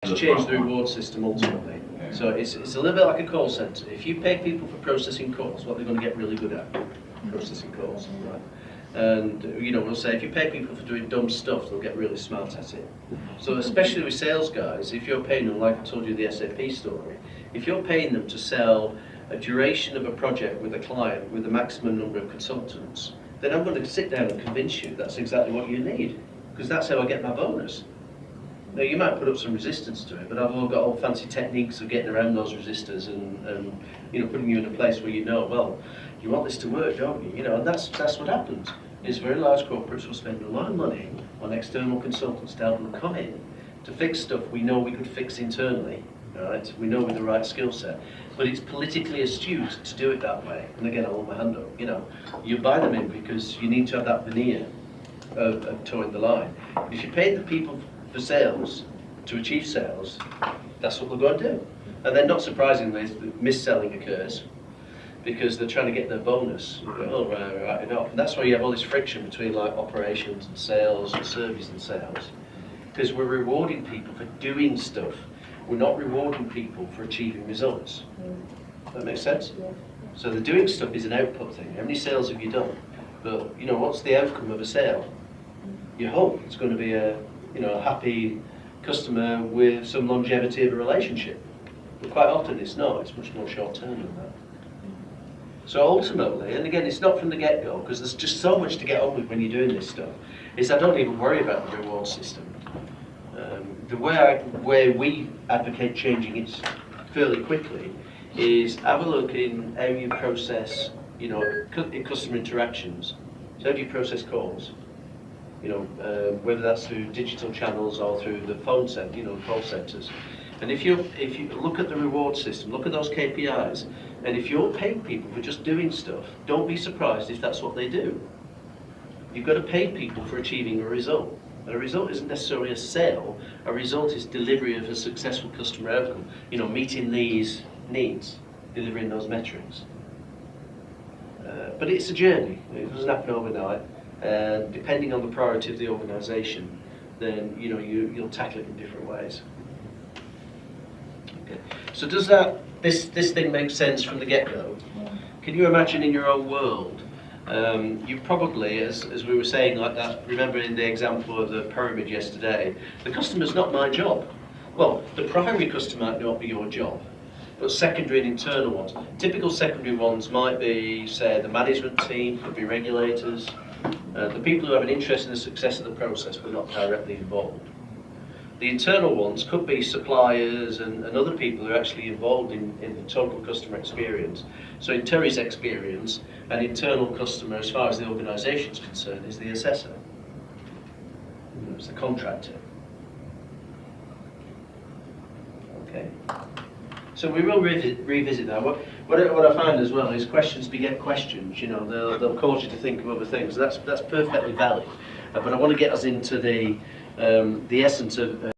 to change the reward system ultimately. So it's a little bit like a call centre. If you pay people for processing calls, what they're going to get really good at, processing calls, right? And we'll say if you pay people for doing dumb stuff, they'll get really smart at it. So especially with sales guys, if you're paying them, like I told you the SAP story, if you're paying them to sell a duration of a project with a client with a maximum number of consultants, then I'm going to sit down and convince you that's exactly what you need, because that's how I get my bonus. Now you might put up some resistance to it, but I've all got all fancy techniques of getting around those resistors and putting you in a place where well, you want this to work, don't you? And that's what happens. Is very large corporates will spend a lot of money on external consultants to help them come in to fix stuff we know we could fix internally, right? We know with the right skill set, but it's politically astute to do it that way. And again, I'll hold my hand up. You buy them in because you need to have that veneer of towing the line. But if you pay the people for sales to achieve sales, that's what they're going to do. And then, not surprisingly, mis-selling occurs because they're trying to get their bonus. Right enough. And that's why you have all this friction between like operations and sales and service and sales, because we're rewarding people for doing stuff. We're not rewarding people for achieving results. That makes sense? Yeah. So the doing stuff is an output thing. How many sales have you done? But what's the outcome of a sale? You hope it's going to be a happy customer with some longevity of a relationship. But quite often it's not. It's much more short term than that. So ultimately, and again, it's not from the get-go, because there's just so much to get on with when you're doing this stuff, is I don't even worry about the reward system. The way we advocate changing it fairly quickly is have a look in how you process, in customer interactions. So how do you process calls? Whether that's through digital channels or through the phone center, call centers. And if you look at the reward system, look at those KPIs, and if you're paying people for just doing stuff, don't be surprised if that's what they do. You've got to pay people for achieving a result. And a result isn't necessarily a sale. A result is delivery of a successful customer outcome. Meeting these needs, delivering those metrics. But it's a journey. It doesn't happen overnight. Depending on the priority of the organisation, then you'll tackle it in different ways. Okay. So does this thing make sense from the get-go? Can you imagine in your own world, you probably, as we were saying like that, remember in the example of the pyramid yesterday, the customer's not my job. Well, the primary customer might not be your job, but secondary and internal ones. Typical secondary ones might be, say, the management team, could be regulators, the people who have an interest in the success of the process but not directly involved. The internal ones could be suppliers and other people who are actually involved in the total customer experience. So in Terry's experience, an internal customer, as far as the organisation is concerned, is the assessor. It's the contractor. Okay. So we will revisit that. What I find as well is questions beget questions. They'll cause you to think of other things. That's perfectly valid. But I want to get us into the essence of